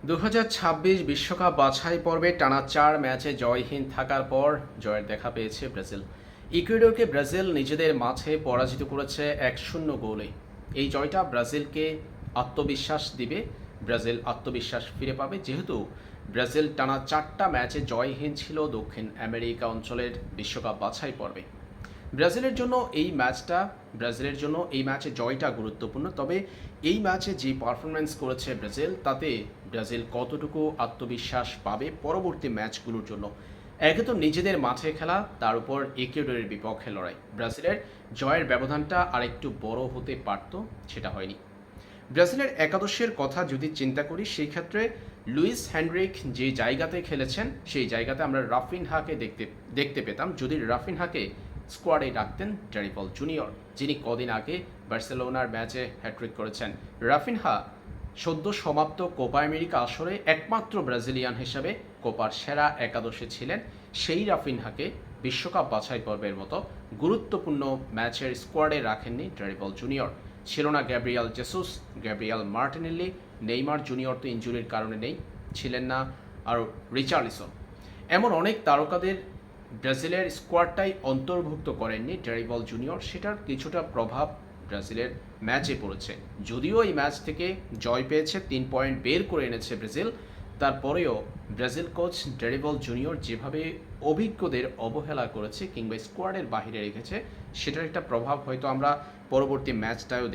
2026 বিশ্বকাপ বাছাই পর্বে টানা 4 ম্যাচে জয়হীন থাকার পর জয়ের দেখা পেয়েছে ব্রাজিল। ইকুয়েডরকে ব্রাজিল নিজেদের মাঠে পরাজিত করেছে 1-0 গোলে। এই জয়টা ব্রাজিলকে আত্মবিশ্বাস দিবে, ব্রাজিল আত্মবিশ্বাস ফিরে পাবে, যেহেতু ব্রাজিল টানা 4টা ম্যাচে জয়হীন ছিল দক্ষিণ আমেরিকা অঞ্চলের বিশ্বকাপ বাছাই পর্বে। ব্রাজিলের জন্য এই ম্যাচে জয়টা গুরুত্বপূর্ণ। তবে এই ম্যাচে যে পারফরমেন্স করেছে ব্রাজিল, তাতে ব্রাজিল কতটুকু আত্মবিশ্বাস পাবে পরবর্তী ম্যাচগুলোর জন্য। একে তো নিজেদের মাঠে খেলা, তার উপর ইকুয়েডরের বিপক্ষে লড়াই। ব্রাজিলের জয়ের ব্যবধানটা আরেকটু বড় হতে পারত, সেটা হয়নি। ব্রাজিলের একাদশের কথা যদি চিন্তা করি, সেই ক্ষেত্রে লুইস হেনরিক যে জায়গাতে খেলেছেন, সেই জায়গাতে আমরা রাফিনহাকে দেখতে পেতাম যদি রাফিনহাকে স্কোয়াডে রাখতেন ডেরিপল জুনিয়র, যিনি কদিন আগে বার্সেলোনার ম্যাচে হ্যাট্রিক করেছেন। রাফিনহা সদ্য সমাপ্ত কোপা আমেরিকা আসরে একমাত্র ব্রাজিলিয়ান হিসেবে কোপার সেরা একাদশে ছিলেন। সেই রাফিনহাকে বিশ্বকাপ বাছাই পর্বের মতো গুরুত্বপূর্ণ ম্যাচের স্কোয়াডে রাখেননি ডেরিপল জুনিয়র। ছিল না Gabriel Jesus, Gabriel Martinelli, Neymar junior তো ইনজুরির কারণে নেই, ছিলেন না আর রিচার্লিসন। এমন অনেক তারকাদের ব্রাজিলের স্কোয়াডটাই অন্তর্ভুক্ত করেননি ডেরিপল জুনিয়র। সেটার কিছুটা প্রভাব ব্রাজিলের ম্যাচে পড়েছে। যদিও এই ম্যাচ থেকে জয় পেয়েছে, 3 পয়েন্ট বের করে এনেছে ব্রাজিল, তারপরেও ব্রাজিল কোচ ডেরিপল জুনিয়র যেভাবে অভিজ্ঞদের অবহেলা করেছে কিংবা স্কোয়াডের বাহিরে রেখেছে, সেটার একটা প্রভাব হয়তো আমরা পরবর্তী ম্যাচটাও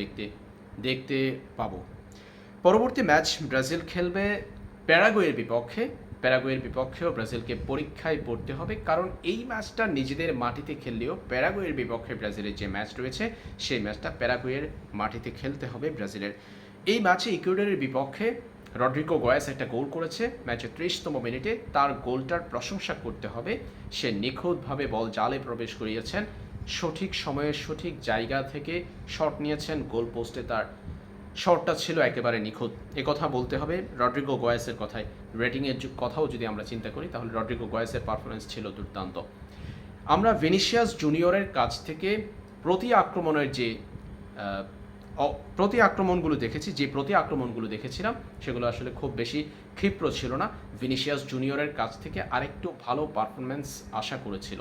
দেখতে পাবো। পরবর্তী ম্যাচ ব্রাজিল খেলবে প্যারাগুয়ের বিপক্ষেও ব্রাজিলকে পরীক্ষায় পড়তে হবে, কারণ এই ম্যাচটা নিজেদের মাটিতে খেললেও প্যারাগুয়ের বিপক্ষে ব্রাজিলের যে ম্যাচ রয়েছে, সেই ম্যাচটা প্যারাগুয়ের মাটিতে খেলতে হবে ব্রাজিলের। এই ম্যাচে ইকুয়েডরের বিপক্ষে রড্রিগো গোয়েস একটা গোল করেছে ম্যাচের 30তম মিনিটে। তার গোলটার প্রশংসা করতে হবে। সে নিখুঁতভাবে বল জালে প্রবেশ করিয়েছেন, সঠিক সময়ে সঠিক জায়গা থেকে শট নিয়েছেন, গোল পোস্টে তার শটটা ছিল একেবারে নিখুঁত। কথা বলতে হবে রড্রিগো গোয়েসের কথায়। রেটিংয়ের কথাও যদি আমরা চিন্তা করি, তাহলে রড্রিগো গোয়েসের পারফরমেন্স ছিল দুর্দান্ত। আমরা ভিনিসিয়াস জুনিয়রের কাছ থেকে প্রতি আক্রমণগুলো দেখেছিলাম, সেগুলো আসলে খুব বেশি ক্ষিপ্র ছিল না। ভিনিসিয়াস জুনিয়রের কাছ থেকে আরেকটু ভালো পারফরমেন্স আশা করেছিল,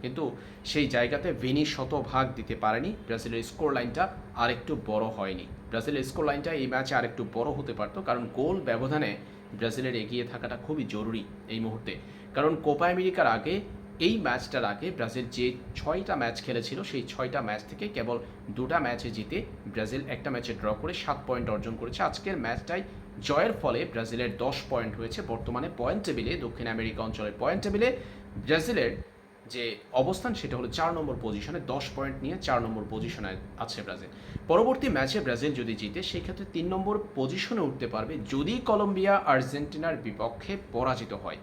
কিন্তু সেই জায়গাতে ভিনি শতভাগ দিতে পারেনি। ব্রাজিলের স্কোর লাইনটা আরেকটু বড় হয়নি। ব্রাজিলের স্কোর লাইনটা এই ম্যাচে আরেকটু বড় হতে পারত, কারণ গোল ব্যবধানে ব্রাজিলের এগিয়ে থাকাটা খুবই জরুরি এই মুহূর্তে। কারণ কোপা আমেরিকার আগে, এই ম্যাচটার আগে ব্রাজিল যে 6টা ম্যাচ খেলেছিল, সেই 6টা ম্যাচ থেকে কেবল 2টা ম্যাচে জিতে ব্রাজিল একটা ম্যাচে ড্র করে 7 পয়েন্ট অর্জন করেছে। আজকের ম্যাচটাই জয়ের ফলে ব্রাজিলের 10 পয়েন্ট হয়েছে। বর্তমানে পয়েন্ট টেবিলে, দক্ষিণ আমেরিকা অঞ্চলের পয়েন্ট টেবিলে ব্রাজিলের যে অবস্থান, সেটা হলো 4 নম্বর পজিশনে। 10 পয়েন্ট নিয়ে 4 নম্বর পজিশনে আছে ব্রাজিল। পরবর্তী ম্যাচে ব্রাজিল যদি জিতে, সেই ক্ষেত্রে 3 নম্বর পজিশনে উঠতে পারবে যদি কলম্বিয়া আর্জেন্টিনার বিপক্ষে পরাজিত হয়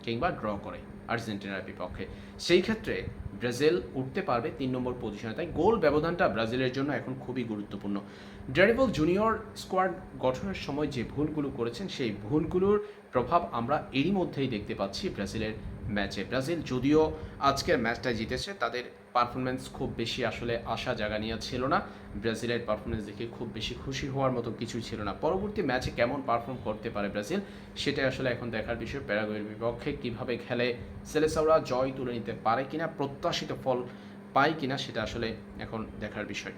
কিংবা ড্র করে আর্জেন্টিনার বিপক্ষে। সেই ক্ষেত্রে ব্রাজিল উঠতে পারবে 3 নম্বর পজিশনে। তাই গোল ব্যবধানটা ব্রাজিলের জন্য এখন খুবই গুরুত্বপূর্ণ। ডেরিপল জুনিয়র স্কোয়াড গঠনের সময় যে ভুলগুলো করেছেন, সেই ভুলগুলোর প্রভাব আমরা এরই মধ্যেই দেখতে পাচ্ছি ব্রাজিলের ম্যাচে। ব্রাজিল যদিও আজকের ম্যাচটা জিতেছে, তাদের পারফরমেন্স খুব বেশি আসলে আশা জাগানিয়া ছিল না। ব্রাজিলের পারফরমেন্স দেখে খুব বেশি খুশি হওয়ার মতো কিছুই ছিল না। পরবর্তী ম্যাচে কেমন পারফর্ম করতে পারে ব্রাজিল, সেটাই আসলে এখন দেখার বিষয়। প্যারাগুয়ের বিপক্ষে কিভাবে খেলে সেলেসাওরা জয় তুলে নিতে পারে কিনা, প্রত্যাশিত ফল পায় কিনা, সেটা আসলে এখন দেখার বিষয়।